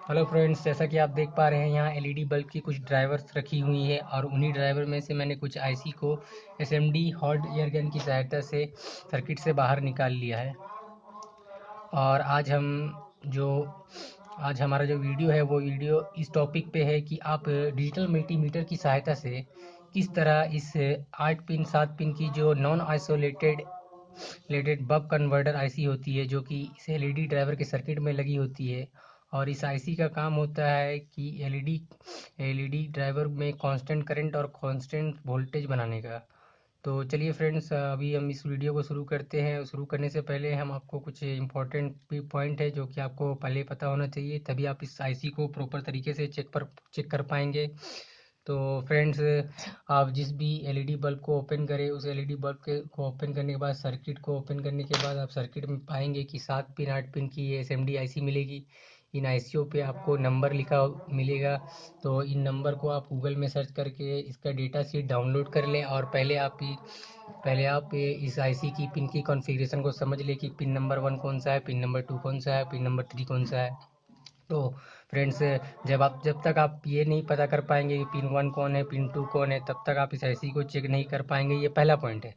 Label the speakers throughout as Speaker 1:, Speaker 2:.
Speaker 1: Hello friends, जैसा कि आप देख पा रहे हैं यहाँ एलईडी बल्ब की कुछ ड्राइवर्स रखी हुई है और उन्हीं ड्राइवर में से मैंने कुछ आईसी को एसएमडी हॉट एयर गन की सहायता से सर्किट से बाहर निकाल लिया है। और जो आज हमारा जो वीडियो है वो वीडियो इस टॉपिक पे है कि आप डिजिटल मल्टीमीटर की सहायता से किस तरह इस 8 पिन 7 पिन की जो नॉन आइसोलेटेड लेटेड बक कन्वर्टर आईसी होती है, जो कि इस एलईडी ड्राइवर के सर्किट में लगी होती है। और इस आईसी का काम होता है कि एलईडी ड्राइवर में कांस्टेंट करंट और कांस्टेंट वोल्टेज बनाने का। तो चलिए फ्रेंड्स, अभी हम इस वीडियो को शुरू करते हैं। शुरू करने से पहले हम आपको कुछ इंपॉर्टेंट पॉइंट है जो कि आपको पहले पता होना चाहिए, तभी आप इस आईसी को प्रॉपर तरीके से चेक कर पाएंगे। तो फ्रेंड्स, आप जिस भी एलईडी बल्ब को ओपन करें, उस एलईडी बल्ब के को ओपन करने के बाद, सर्किट को ओपन करने के बाद आप सर्किट में पाएंगे कि 7 पिन 8 पिन की एसएमडी आईसी मिलेगी। इन आईसीओ पे आपको नंबर लिखा मिलेगा। तो इन नंबर को आप गूगल में सर्च करके इसका डेटा शीट डाउनलोड कर लें और पहले आप इस आईसी की पिन की कॉन्फ़िगरेशन को समझ लें कि पिन नंबर 1 कौन सा है, पिन नंबर 2 कौन सा है, पिन नंबर 3 कौन सा है। तो फ्रेंड्स, जब तक आप ये नहीं पता कर पाएंगे कि पिन 1 कौन है, पिन 2 कौन है, तब तक आप इस आईसी को चेक नहीं कर पाएंगे। ये पहला पॉइंट है।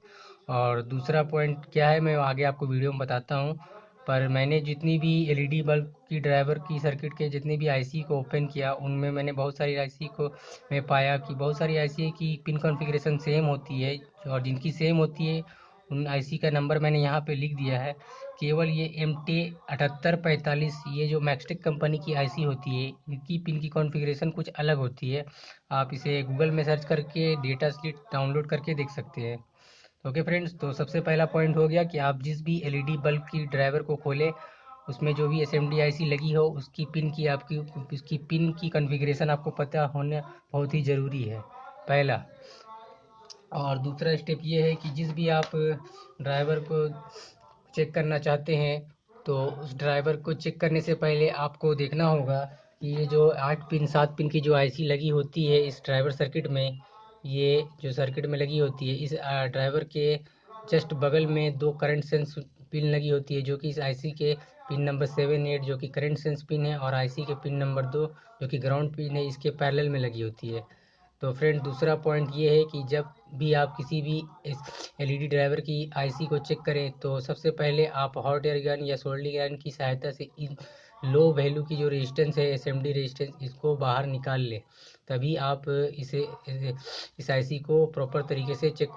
Speaker 1: और दूसरा पॉइंट क्या है, मैं आगे आपको वीडियो में बताता हूँ। पर मैंने जितनी भी एलईडी बल्ब की ड्राइवर की सर्किट के जितने भी आईसी को ओपन किया, उनमें मैंने बहुत सारी आईसी को मैं पाया कि बहुत सारी आईसी की पिन कॉन्फ़िगरेशन सेम होती है। और जिनकी सेम होती है उन आईसी का नंबर मैंने यहाँ पे लिख दिया है। केवल ये MT7845, ये जो मैक्सटेक कंपनी की आईसी होती है, इनकी पिन की कॉन्फ़िगरेशन कुछ अलग होती है। आप इसे गूगल में सर्च करके डेटा शीट डाउनलोड करके देख सकते हैं। ओके फ्रेंड्स, तो सबसे पहला पॉइंट हो गया कि आप जिस भी एलईडी बल्ब की ड्राइवर को खोलें, उसमें जो भी एसएमडी आईसी लगी हो, उसकी पिन की कॉन्फ़िगरेशन आपको पता होना बहुत ही ज़रूरी है, पहला। और दूसरा स्टेप ये है कि जिस भी आप ड्राइवर को चेक करना चाहते हैं, तो उस ड्राइवर को चेक करने से पहले आपको देखना होगा कि ये जो 8 पिन 7 पिन की जो आईसी लगी होती है इस ड्राइवर सर्किट में, ये जो सर्किट में लगी होती है, इस ड्राइवर के जस्ट बगल में 2 करंट सेंस पिन लगी होती है, जो कि इस आईसी के पिन नंबर 7 8 जो कि करंट सेंस पिन है, और आईसी के पिन नंबर 2 जो कि ग्राउंड पिन है, इसके पैरेलल में लगी होती है। तो फ्रेंड, दूसरा पॉइंट ये है कि जब भी आप किसी भी एलईडी ड्राइवर की आईसी को चेक करें, तो सबसे पहले आप हॉट एयर गन या सोल्डरिंग आयरन की सहायता से इन लो वैल्यू की जो रेजिस्टेंस है, एसएमडी रेजिस्टेंस, इसको बाहर निकाल लें। तभी आप इस आईसी को प्रॉपर तरीके से चेक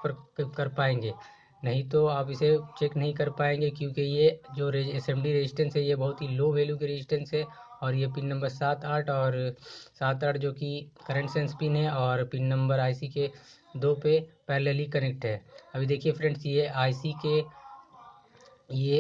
Speaker 1: कर पाएंगे। नहीं तो आप इसे चेक नहीं कर पाएंगे, क्योंकि ये जो एसएमडी रेजिस्टेंस है ये बहुत ही लो वैल्यू की रेजिस्टेंस है। और ये पिन नंबर 7 8 जो कि करंट सेंस पिन है, और पिन नंबर आईसी के 2 पे पैरेलली कनेक्ट है। अभी देखिए फ्रेंड्स, ये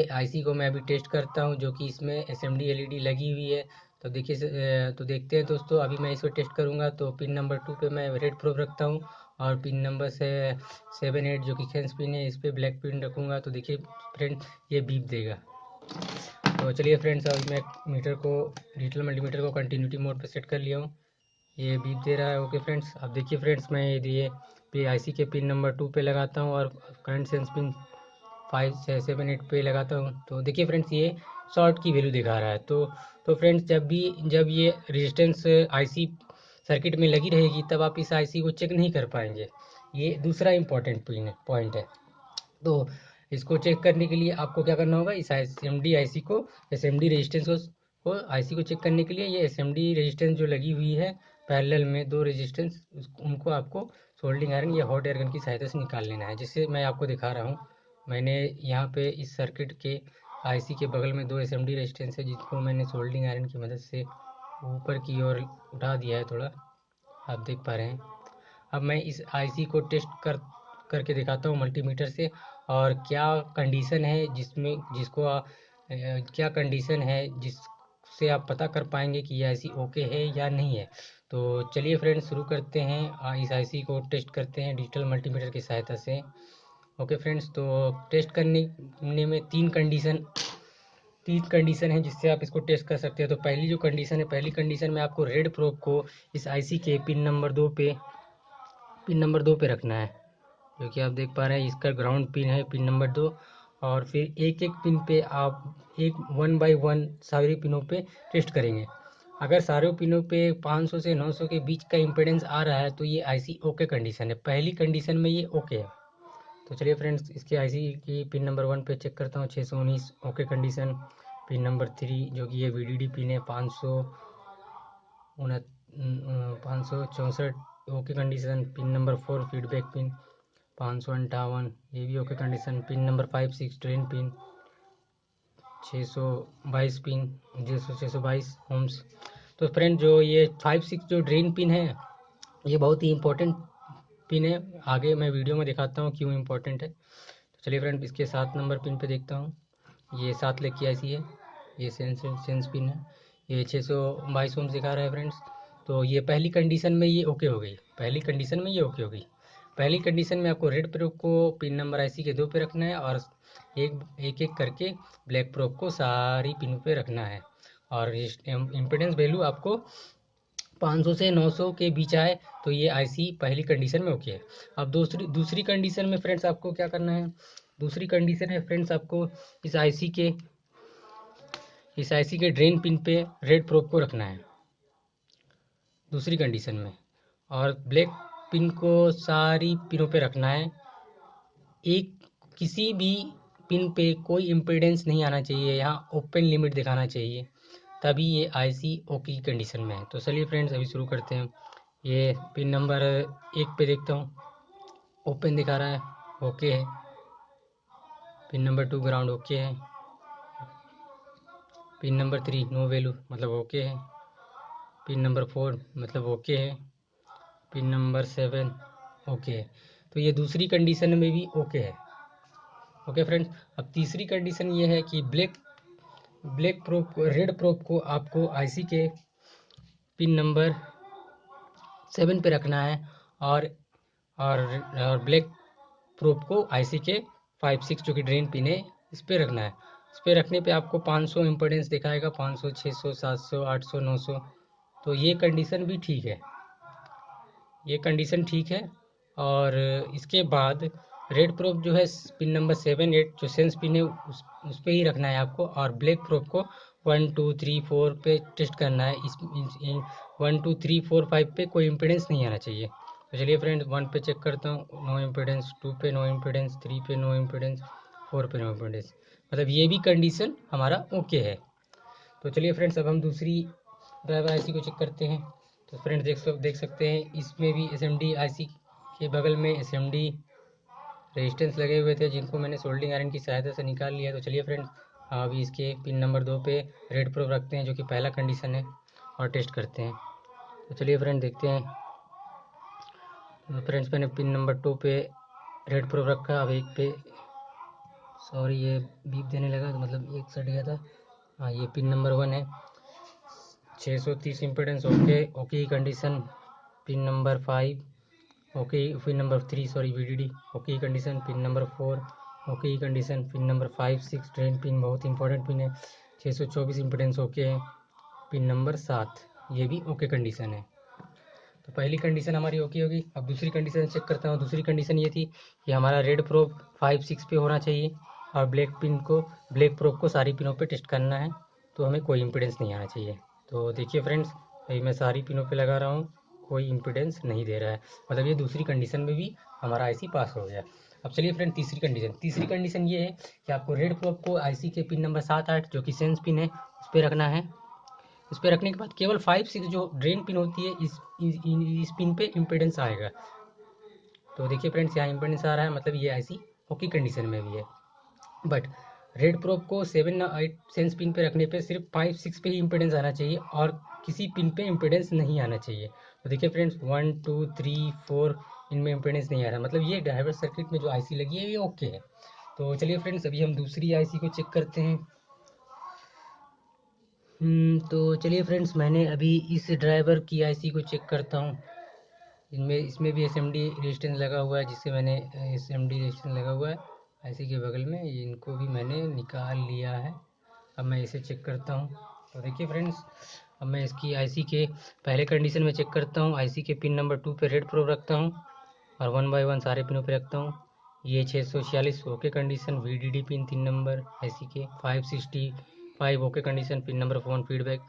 Speaker 1: आईसी को मैं अभी टेस्ट करता हूँ, जो कि इसमें एसएमडी एलईडी लगी हुई है। तो तो देखते हैं दोस्तों, अभी मैं इसको टेस्ट करूँगा। तो पिन नंबर 2 पे मैं रेड प्रोब रखता हूँ, और पिन नंबर से 7 8 जो कि सेंस पिन है, इस पर ब्लैक पिन रखूँगा। तो देखिए फ्रेंड, ये बीप देगा। तो चलिए फ्रेंड्स, अभी मैं डिजिटल मल्टीमीटर को कंटिन्यूटी मोड पे सेट कर लिया हूँ। ये बीप दे रहा है। ओके फ्रेंड्स, अब देखिए फ्रेंड्स, मैं ये पे आईसी के पिन नंबर 2 पे लगाता हूँ और करंट सेंस पिन 5 6 7 8 पे लगाता हूँ। तो देखिए फ्रेंड्स, ये शॉर्ट की वैल्यू दिखा रहा है। तो फ्रेंड्स, जब ये रेजिस्टेंस आईसी सर्किट में लगी रहेगी, तब आप इस आईसी को चेक नहीं कर पाएंगे। ये दूसरा इंपॉर्टेंट पॉइंट है। तो इसको चेक करने के लिए आपको क्या करना होगा, इस एसएमडी आईसी को एसएमडी रेजिस्टेंस को आईसी को चेक करने के लिए, ये एसएमडी रेजिस्टेंस जो लगी हुई है पैरेलल में 2 रेजिस्टेंस, उनको आपको सोल्डरिंग आयरन या हॉट एयर गन की सहायता से निकाल लेना है, जिससे मैं आपको दिखा रहा हूँ। मैंने यहाँ पे इस सर्किट के आईसी के बगल में 2 एसएमडी रेजिस्टेंस है, जिसको मैंने सोल्डरिंग आयरन की मदद से ऊपर की ओर उठा दिया है थोड़ा, आप देख पा रहे हैं। अब मैं इस आईसी को करके दिखाता हूँ मल्टीमीटर से, और क्या कंडीशन है जिससे आप पता कर पाएंगे कि ये आईसी ओके है या नहीं है। तो चलिए फ्रेंड्स, शुरू करते हैं। इस आईसी को टेस्ट करते हैं डिजिटल मल्टीमीटर की सहायता से। ओके फ्रेंड्स, तो टेस्ट करने में तीन कंडीशन है जिससे आप इसको टेस्ट कर सकते हैं। तो पहली कंडीशन में आपको रेड प्रोब को इस आईसी के पिन नंबर 2 पे रखना है, जो कि आप देख पा रहे हैं। इसका ग्राउंड पिन है पिन नंबर 2। और फिर एक एक पिन पे आप एक 1 बाय 1 सारी पिनों पे टेस्ट करेंगे। अगर सारे पिनों पे 500 से 900 के बीच का इम्पीडेंस आ रहा है तो ये आईसी ओके कंडीशन है। पहली कंडीशन में ये ओके है। तो चलिए फ्रेंड्स, इसके आईसी की पिन नंबर 1 पे चेक करता हूँ। 619 ओके कंडीशन। पिन नंबर 3 जो कि ये वीडीडी पिन है 564 okay condition. Pin number 4 feedback pin 558, ये भी okay condition. Pin number 5 6 drain pin 622 pin 622 होम्स। तो फ्रेंड जो ये 5 6 जो ड्रेन पिन है ये बहुत ही इंपॉर्टेंट पिन है। आगे मैं वीडियो में दिखाता हूँ क्यों इंपॉर्टेंट है। तो चलिए फ्रेंड, इसके 7 नंबर पिन पे देखता हूँ। ये 7 लेग की ऐसी है, ये सेंस पिन है। ये 622 ओम दिखा रहा है फ्रेंड्स। तो ये पहली कंडीशन में ये ओके हो गई। पहली कंडीशन में ये ओके हो गई। पहली कंडीशन में आपको रेड प्रोब को पिन नंबर आईसी के 2 पे रखना है और एक एक करके ब्लैक प्रोब को सारी पिनों पे रखना है। और इम्पिडेंस वैल्यू आपको 500 से 900 के बीच आए तो ये आईसी पहली कंडीशन में ओके है। अब दूसरी कंडीशन में फ्रेंड्स आपको क्या करना है। दूसरी कंडीशन है फ्रेंड्स, आपको इस आईसी के ड्रेन पिन पे रेड प्रोब को रखना है दूसरी कंडीशन में, और ब्लैक पिन को सारी पिनों पे रखना है। एक किसी भी पिन पे कोई इम्पीडेंस नहीं आना चाहिए, यहाँ ओपन लिमिट दिखाना चाहिए, तभी ये आईसी ओके की कंडीशन में है। तो चलिए फ्रेंड्स, अभी शुरू करते हैं। ये पिन नंबर 1 पे देखता हूँ, ओपन दिखा रहा है, ओके है। पिन नंबर 2 ग्राउंड ओके है। पिन नंबर 3 नो वैल्यू मतलब ओके है। पिन नंबर 4 मतलब ओके है। पिन नंबर 7 ओके है। तो ये दूसरी कंडीशन में भी ओके है। ओके फ्रेंड्स, अब तीसरी कंडीशन ये है कि ब्लैक प्रोब को, रेड प्रोब को आपको आईसी के पिन नंबर 7 पे रखना है, और और ब्लैक प्रोब को आईसी के 5 6 जो कि ड्रेन पिन है इस पे रखना है। इस पे रखने पे आपको 500 इम्पोर्टेंस दिखाएगा, 500 600 700 800 900। तो ये कंडीशन भी ठीक है, ये कंडीशन ठीक है। और इसके बाद रेड प्रोब जो है पिन नंबर 7 8 जो सेंस पिन है उस पे ही रखना है आपको, और ब्लैक प्रोब को 1 2 3 4 पे टेस्ट करना है। 1 2 3 4 5 पे कोई इम्पिडेंस नहीं आना चाहिए। तो चलिए फ्रेंड, 1 पे चेक करता हूँ, नो इम्पिडेंस। 2 पे नो इम्पिडेंस। 3 पे नो इम्पिडेंस। 4 पे नो इम्पिडेंस, मतलब ये भी कंडीशन हमारा ओके है। तो चलिए फ्रेंड्स, अब हम दूसरी ड्राइवर आईसी को चेक करते हैं। तो फ्रेंड्स देख सकते हैं, इसमें भी एसएमडी आईसी के बगल में एसएमडी रेजिस्टेंस लगे हुए थे, जिनको मैंने सोल्डिंग आयरन की सहायता से निकाल लिया। तो चलिए फ्रेंड्स, अभी इसके पिन नंबर 2 पे रेड प्रोब रखते हैं, जो कि पहला कंडीशन है, और टेस्ट करते हैं। तो चलिए फ्रेंड, देखते हैं। तो फ्रेंड्स, मैंने पिन नंबर 2 पे रेड प्रोब रखा। अब एक पे सॉरी ये बीप देने लगा, तो मतलब एक सट गया था। हाँ, ये पिन नंबर 1 है, 630 इम्पिडेंस ओके की condition. Pin number 5 okay. Pin number 3 sorry VDD okay की कंडीशन। पिन नंबर 4 ओके की condition. Pin number 5 6 drain pin बहुत इंपॉर्टेंट पिन है, 624 इम्पिडेंस ओके है। पिन नंबर 7 ये भी ओके कंडीशन है। तो पहली कंडीशन हमारी ओके होगी। अब दूसरी कंडीशन चेक करता हूँ। दूसरी कंडीशन ये थी कि हमारा रेड प्रोब 5 6 पे होना चाहिए, और ब्लैक प्रोब को सारी पिनों पे टेस्ट करना है, तो हमें कोई इम्पिडेंस नहीं आना चाहिए। तो देखिए फ्रेंड्स, अभी मैं सारी पिनों पे लगा रहा हूँ, कोई इम्पिडेंस नहीं दे रहा है, मतलब ये दूसरी कंडीशन में भी हमारा आईसी पास हो गया। अब चलिए फ्रेंड, तीसरी कंडीशन ये है कि आपको रेड प्रोब को आईसी के पिन नंबर 7 8 जो कि सेंस पिन है उस पर रखना है। इस पे रखने के बाद केवल 5 6 जो ड्रेन पिन होती है इस पिन पे इम्पिडेंस आएगा। तो देखिए फ्रेंड्स, यहाँ इम्पिडेंस आ रहा है, मतलब ये आईसी ओके कंडीशन में भी है। बट रेड प्रोब को 7 8 सेंस पिन पे रखने पे सिर्फ 5 6 पे ही इम्पिडेंस आना चाहिए, और किसी पिन पे इम्पिडेंस नहीं आना चाहिए। तो देखिए फ्रेंड्स, 1 2 3 4 इनमें इम्पिडेंस नहीं आ रहा, मतलब ये ड्राइवर सर्किट में जो आईसी लगी है ये ओके है। तो चलिए फ्रेंड्स, अभी हम दूसरी आईसी को चेक करते हैं। तो चलिए फ्रेंड्स, मैंने अभी इस ड्राइवर की आईसी को चेक करता हूँ। इसमें भी एसएमडी रेजिस्टेंस लगा हुआ है, जिससे मैंने एसएमडी रेजिस्टेंस लगा हुआ है आईसी के बगल में, इनको भी मैंने निकाल लिया है। अब मैं इसे चेक करता हूँ। तो देखिए फ्रेंड्स, अब मैं इसकी आईसी के पहले कंडीशन में चेक करता हूँ। आईसी के पिन नंबर 2 पे रेड प्रोब रखता हूँ, और 1 बाय 1 सारे पिनों पे रखता हूँ। ये 646 okay condition. VDD pin 3 number IC के 565 okay condition. Pin number 4 feedback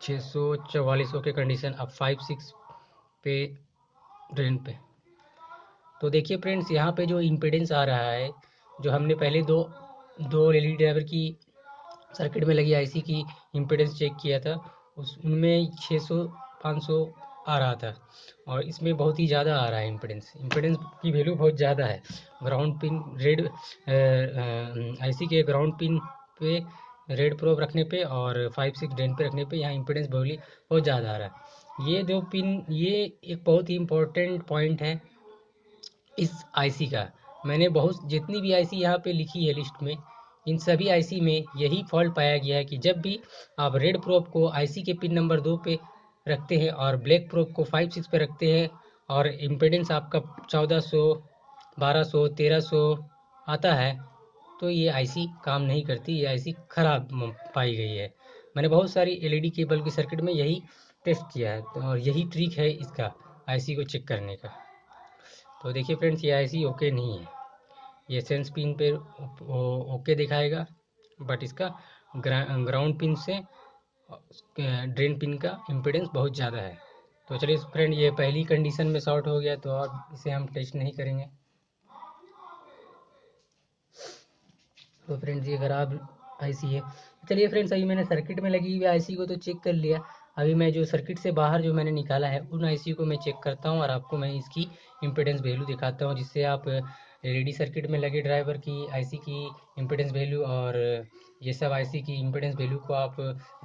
Speaker 1: 644 okay condition. अब 5-6 पे ड्रेन पे। तो देखिए फ्रेंड्स, यहाँ पे जो इम्पीडेंस आ रहा है, जो हमने पहले दो दो एलईडी ड्राइवर की सर्किट में लगी आईसी की इम्पीडेंस चेक किया था, उनमें 600 500 आ रहा था, और इसमें बहुत ही ज़्यादा आ रहा है इम्पीडेंस। इम्पीडेंस की वैल्यू बहुत ज़्यादा है। ग्राउंड पिन रेड आईसी के ग्राउंड पिन पे रेड प्रोब रखने पे और 5-6 ड्रेन पे रखने पे यहाँ इम्पीडेंस वैल्यू बहुत ज़्यादा आ रहा है। ये दो पिन, ये एक बहुत ही इम्पोर्टेंट पॉइंट है इस आईसी का। मैंने बहुत जितनी भी आईसी यहाँ पे लिखी है लिस्ट में, इन सभी आईसी में यही फॉल्ट पाया गया है कि जब भी आप रेड प्रोब को आईसी के पिन नंबर 2 पे रखते हैं और ब्लैक प्रोब को 5-6 पे रखते हैं और इम्पीडेंस आपका 1400 1200 1300 आता है, तो ये आईसी काम नहीं करती, ये आईसी खराब पाई गई है। मैंने बहुत सारी एलईडी केबल की सर्किट में यही टेस्ट किया है, और यही ट्रिक है इसका आईसी को चेक करने का। तो देखिए फ्रेंड्स, ये आईसी ओके नहीं है। ये सेंस पिन पे ओके दिखाएगा, बट इसका ग्राउंड पिन से ड्रेन पिन का इम्पीडेंस बहुत ज़्यादा है। तो चलिए फ्रेंड, ये पहली कंडीशन में शॉर्ट हो गया, तो और इसे हम टेस्ट नहीं करेंगे। तो फ्रेंड्स, ये खराब आईसी है। चलिए फ्रेंड्स, अभी मैंने सर्किट में लगी हुई आईसी को तो चेक कर लिया। अभी मैं जो सर्किट से बाहर जो मैंने निकाला है उन आईसी को मैं चेक करता हूँ और आपको मैं इसकी इम्पीडेंस वैल्यू दिखाता हूँ, जिससे आप एलईडी सर्किट में लगे ड्राइवर की आईसी की इम्पीडेंस वैल्यू और ये सब आईसी की इम्पीडेंस वैल्यू को आप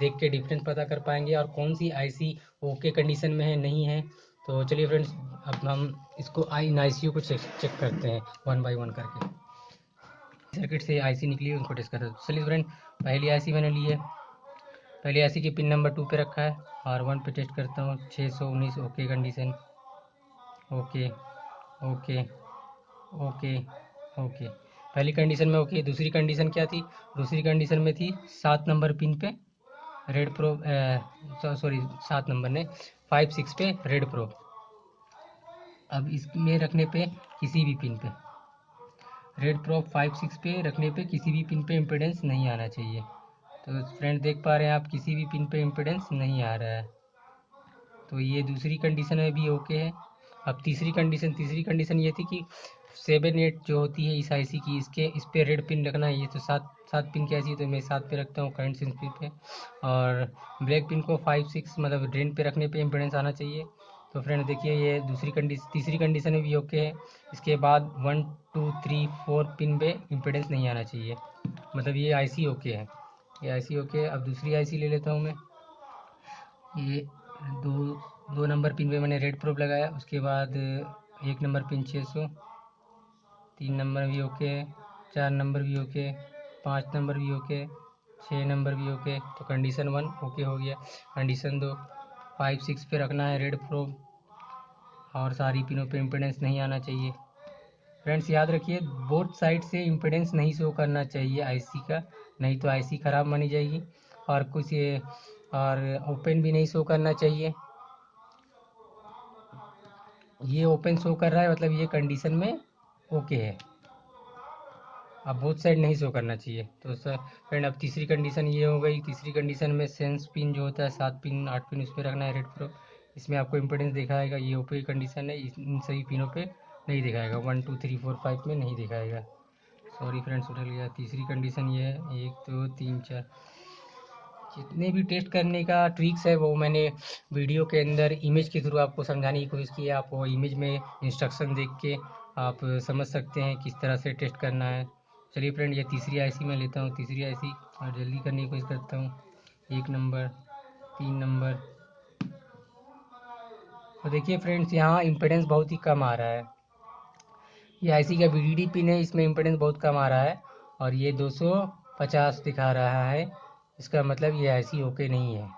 Speaker 1: देख के डिफरेंस पता कर पाएंगे, और कौन सी आईसी ओके कंडीशन में है नहीं है। तो चलिए फ्रेंड्स, अब हम इसको इन आईसीयू को चेक करते हैं 1 बाय 1 करके। सर्किट से आईसी निकली उनको टेस्ट करते हैं। चलिए फ्रेंड, पहली आईसी मैंने ली है। पहली आईसी की पिन नंबर 2 पे रखा है, R1 पे टेस्ट करता हूँ। 619 okay condition, okay okay okay okay. पहली कंडीशन में ओके। दूसरी कंडीशन क्या थी? दूसरी कंडीशन में थी 7 नंबर पिन पे रेड प्रो, सॉरी 7 नंबर ने 5-6 पे रेड प्रो। अब इसमें रखने पे किसी भी पिन पे रेड प्रो 5-6 पे रखने पे किसी भी पिन पे इम्पीडेंस नहीं आना चाहिए। तो फ्रेंड देख पा रहे हैं आप, किसी भी पिन पे इम्पीडेंस नहीं आ रहा है। तो ये दूसरी कंडीशन में भी ओके है। अब तीसरी कंडीशन ये थी कि 7-8 जो होती है इस आईसी की, इसके इस पे रेड पिन रखना है। ये तो 7 पिन की आईसी, तो मैं 7 पे रखता हूँ करंट सेंस पिन पे, और ब्लैक पिन को 5-6 मतलब ड्रेन पे रखने पे इम्पीडेंस आना चाहिए। तो फ्रेंड देखिए, ये तीसरी कंडीशन में भी ओके है। इसके बाद 1 2 3 4 पिन पे इम्पीडेंस नहीं आना चाहिए, मतलब ये आईसी ओके है। ये आईसी ओके है। अब दूसरी आईसी ले लेता हूँ मैं। ये दो दो नंबर पिन पे मैंने रेड प्रोब लगाया। उसके बाद 1 नंबर पिन 600, 3 नंबर भी ओके है, 4 नंबर भी ओके, 5 नंबर भी ओके, 6 नंबर भी ओके। तो कंडीशन 1 ओके हो गया। कंडीशन 2, 5-6 पे रखना है रेड प्रोब और सारी पिनों पे इम्पीडेंस नहीं आना चाहिए। फ्रेंड्स याद रखिए, बोथ साइड से इम्पीडेंस नहीं शो करना चाहिए आईसी का, नहीं तो आईसी ख़राब मानी जाएगी। और कुछ और ओपन भी नहीं शो करना चाहिए। ये ओपन शो कर रहा है, मतलब ये कंडीशन में ओके है। अब बोथ साइड नहीं शो करना चाहिए। तो सर फ्रेंड, अब तीसरी कंडीशन ये हो गई। तीसरी कंडीशन में सेंस पिन जो होता है 7 पिन 8 पिन, उस पर रखना है रेड प्रो। इसमें आपको इम्पोर्टेंस दिखाएगा, ये ओके कंडीशन है। इन सभी पिनों पे नहीं दिखाएगा, 1 2 3 4 5 में नहीं दिखाएगा। सॉरी फ्रेंड्स, उठा लिया। तीसरी कंडीशन ये है, 1 2 3 4। जितने भी टेस्ट करने का ट्रिक्स है वो मैंने वीडियो के अंदर इमेज के थ्रू आपको समझाने की कोशिश की है। आप वो इमेज में इंस्ट्रक्शन देख के आप समझ सकते हैं किस तरह से टेस्ट करना है। चलिए फ्रेंड, ये तीसरी आईसी मैं लेता हूँ। तीसरी आईसी और जल्दी करने की कोशिश करता हूँ। 1 नंबर, 3 नंबर। तो देखिए फ्रेंड्स, यहाँ इम्पेडेंस बहुत ही कम आ रहा है। ये आईसी का VDD पिन है, इसमें इम्पेडेंस बहुत कम आ रहा है, और ये 250 दिखा रहा है। इसका मतलब ये आईसी ओके नहीं है।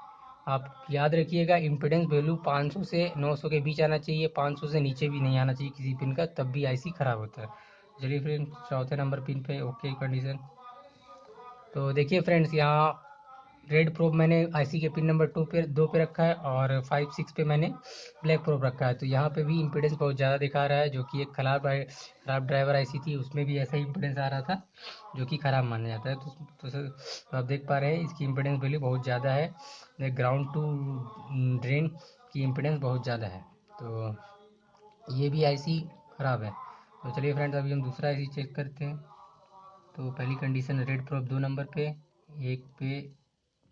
Speaker 1: आप याद रखिएगा, इम्पेडेंस वैल्यू 500 से 900 के बीच आना चाहिए, 500 से नीचे भी नहीं आना चाहिए किसी पिन का, तब भी आईसी ख़राब होता है। चलिए फ्रेंड्स, चौथे नंबर पिन पे ओके कंडीशन। तो देखिए फ्रेंड्स, यहाँ रेड प्रोब मैंने आईसी के पिन नंबर 2 पे रखा है और 5 6 पे मैंने ब्लैक प्रोब रखा है। तो यहाँ पे भी इम्पीडेंस बहुत ज़्यादा दिखा रहा है, जो कि एक खराब ड्राइवर आईसी थी, उसमें भी ऐसा ही इम्पीडेंस आ रहा था, जो कि ख़राब माना जाता है। तो आप देख पा रहे हैं इसकी इम्पीडेंस वैल्यू बहुत ज़्यादा है, ग्राउंड टू ड्रेन की इम्पीडेंस बहुत ज़्यादा है। तो ये भी आईसी ख़राब है। तो चलिए फ्रेंड्स, अभी हम दूसरा आईसी चेक करते हैं। तो पहली कंडीशन रेड प्रोब 2 नंबर पे, 1 पे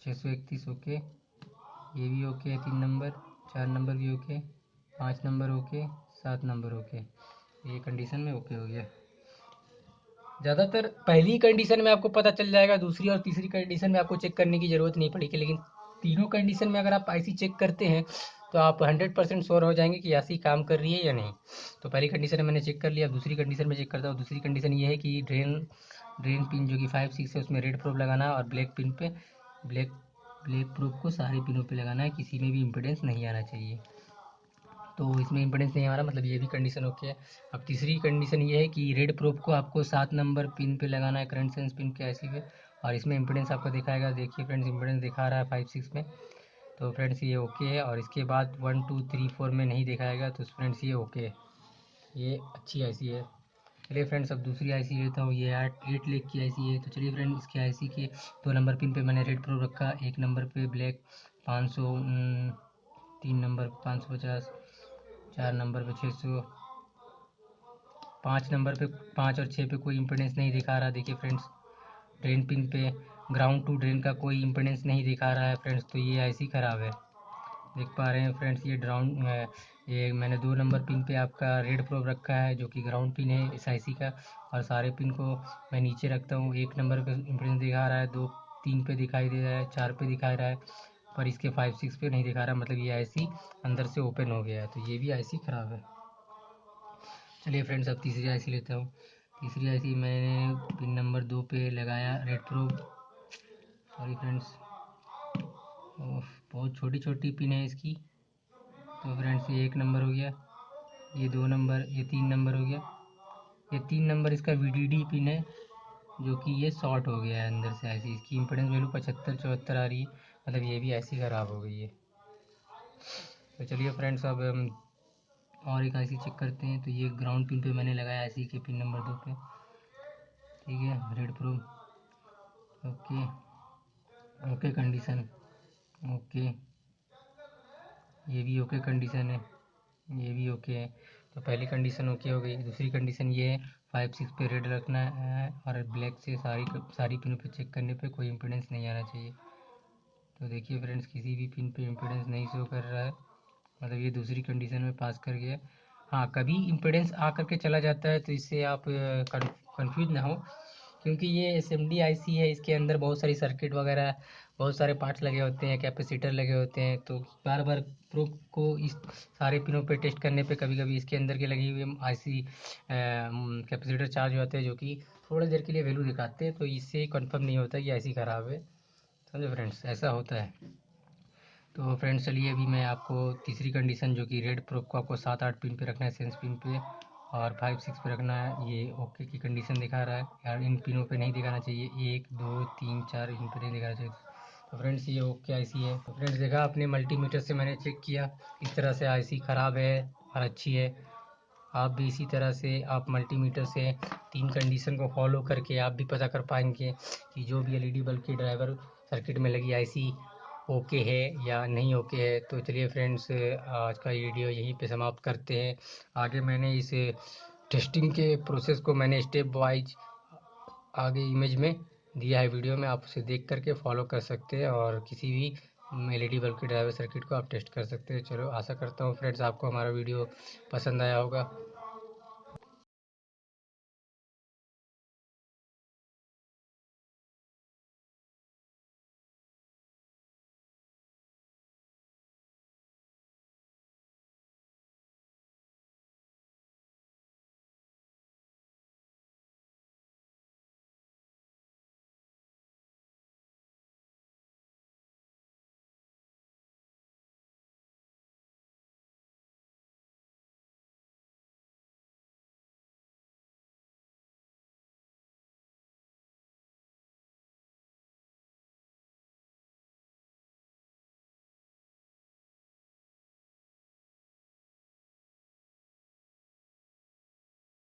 Speaker 1: 631 ओके, ये भी ओके है। 3 नंबर, 4 नंबर भी okay, 5 number okay, 7 number okay, ये कंडीशन में ओके हो गया। ज़्यादातर पहली कंडीशन में आपको पता चल जाएगा, दूसरी और तीसरी कंडीशन में आपको चेक करने की ज़रूरत नहीं पड़ेगी, लेकिन तीनों कंडीशन में अगर आप आईसी चेक करते हैं तो आप 100% श्योर हो जाएंगे कि आईसी काम कर रही है या नहीं। तो पहली कंडीशन में मैंने चेक कर लिया, दूसरी कंडीशन में चेक करता हूँ। दूसरी कंडीशन ये है कि ड्रेन पिन जो कि 5 6 है उसमें रेड प्रोब लगाना है और ब्लैक पिन पे ब्लैक ब्लैक प्रोब को सारे पिनों पे लगाना है, किसी में भी इम्पीडेंस नहीं आना चाहिए। तो इसमें इम्पीडेंस नहीं आ रहा, मतलब ये भी कंडीशन ओके है। अब तीसरी कंडीशन ये है कि रेड प्रोब को आपको 7 नंबर पिन पे लगाना है, करंट सेंस पिन के आईसी पे, और इसमें इम्पीडेंस आपको दिखाएगा। देखिए फ्रेंड्स, इम्पीडेंस दिखा रहा है 5 6 में। तो फ्रेंड्स ये ओके है, और इसके बाद 1 2 3 4 में नहीं दिखाएगा, तो फ्रेंड्स ये ओके है, ये अच्छी आईसी है। चलिए फ्रेंड्स, अब दूसरी आईसी लेता हूँ। ये 8 लेग की आईसी है। तो चलिए फ्रेंड्स, इसके आईसी के 2 नंबर पिन पे मैंने रेड प्रोब रखा, 1 नंबर पे ब्लैक 500, 3 नंबर 550, 4 नंबर पे 600, 5 नंबर पे 5 और 6 पे कोई इम्पीडेंस नहीं दिखा रहा। देखिए फ्रेंड्स, ड्रेन पिन पे ग्राउंड टू ड्रेन का कोई इम्पीडेंस नहीं दिखा रहा है फ्रेंड्स, तो ये आईसी ख़राब है। देख पा रहे हैं फ्रेंड्स, ये मैंने 2 नंबर पिन पे आपका रेड प्रोब रखा है, जो कि ग्राउंड पिन है इस आईसी का, और सारे पिन को मैं नीचे रखता हूँ। 1 नंबर पे इम्पीडेंस दिखा रहा है, 2 3 पे दिखाई दे रहा है, 4 पे दिखा रहा है, पर इसके 5 6 पे नहीं दिखा रहा, मतलब ये आईसी अंदर से ओपन हो गया है, तो ये भी आईसी ख़राब है। चलिए फ्रेंड्स, अब तीसरी आईसी लेता हूँ। तीसरी आईसी मैंने पिन नंबर 2 पे लगाया रेड प्रोब। सॉरी फ्रेंड्स, बहुत छोटी छोटी पिन है इसकी। तो फ्रेंड्स, ये 1 नंबर हो गया, ये 2 नंबर, ये 3 नंबर हो गया, ये 3 नंबर इसका वीडीडी पिन है, जो कि ये शॉर्ट हो गया है अंदर से आईसी। इसकी इम्पोर्टेंस वैल्यू 75 74 आ रही है, मतलब ये भी आईसी ख़राब हो गई है। तो चलिए फ्रेंड्स, अब हम और एक आईसी चेक करते हैं। तो ये ग्राउंड पिन पे मैंने लगाया आईसी के पिन नंबर 2 पे, ठीक है, red probe okay, okay condition okay, ये भी ओके कंडीशन है, ये भी ओके है। तो पहली कंडीशन ओके हो गई। दूसरी कंडीशन ये है 5 6 पे रेड रखना है और ब्लैक से सारी पिनों पे चेक करने पे कोई इम्पीडेंस नहीं आना चाहिए। तो देखिए फ्रेंड्स, किसी भी पिन पे इम्पीडेंस नहीं शो कर रहा है, मतलब ये दूसरी कंडीशन में पास कर गया। हाँ, कभी इम्पीडेंस आ करके चला जाता है, तो इससे आप कंफ्यूज ना हो, क्योंकि ये एसएमडी आईसी है, इसके अंदर बहुत सारी सर्किट वगैरह, बहुत सारे पार्ट्स लगे होते हैं, कैपेसिटर लगे होते हैं। तो बार बार प्रोब को इस सारे पिनों पे टेस्ट करने पे कभी कभी इसके अंदर के लगी हुई आईसी कैपेसिटर चार्ज होते हैं, जो कि थोड़ी देर के लिए वैल्यू दिखाते हैं, तो इससे कंफर्म नहीं होता कि आईसी ख़राब है। समझे फ्रेंड्स, ऐसा होता है। तो फ्रेंड्स, चलिए अभी मैं आपको तीसरी कंडीशन, जो कि रेड प्रोब को आपको 7 8 पिन पे रखना है, सेंस पिन पे, और 5 6 पे रखना है, ये ओके की कंडीशन दिखा रहा है यार। इन पिनों पे नहीं दिखाना चाहिए, 1 2 3 4 इन पे नहीं दिखाना चाहिए। तो फ्रेंड्स, ये ओके आईसी है। तो फ्रेंड्स, देखा आपने, मल्टीमीटर से मैंने चेक किया, इस तरह से आईसी ख़राब है और अच्छी है। आप भी इसी तरह से आप मल्टीमीटर से 3 कंडीशन को फॉलो करके आप भी पता कर पाएंगे कि जो भी एलईडी बल्ब की ड्राइवर सर्किट में लगी आईसी ओके है या नहीं ओके है। तो चलिए फ्रेंड्स, आज का ये वीडियो यहीं पे समाप्त करते हैं। आगे मैंने इस टेस्टिंग के प्रोसेस को मैंने स्टेप वाइज आगे इमेज में दिया है वीडियो में, आप उसे देख करके फॉलो कर सकते हैं और किसी भी एलईडी बल्ब की ड्राइवर सर्किट को आप टेस्ट कर सकते हैं। चलो, आशा करता हूँ फ्रेंड्स आपको हमारा वीडियो पसंद आया होगा।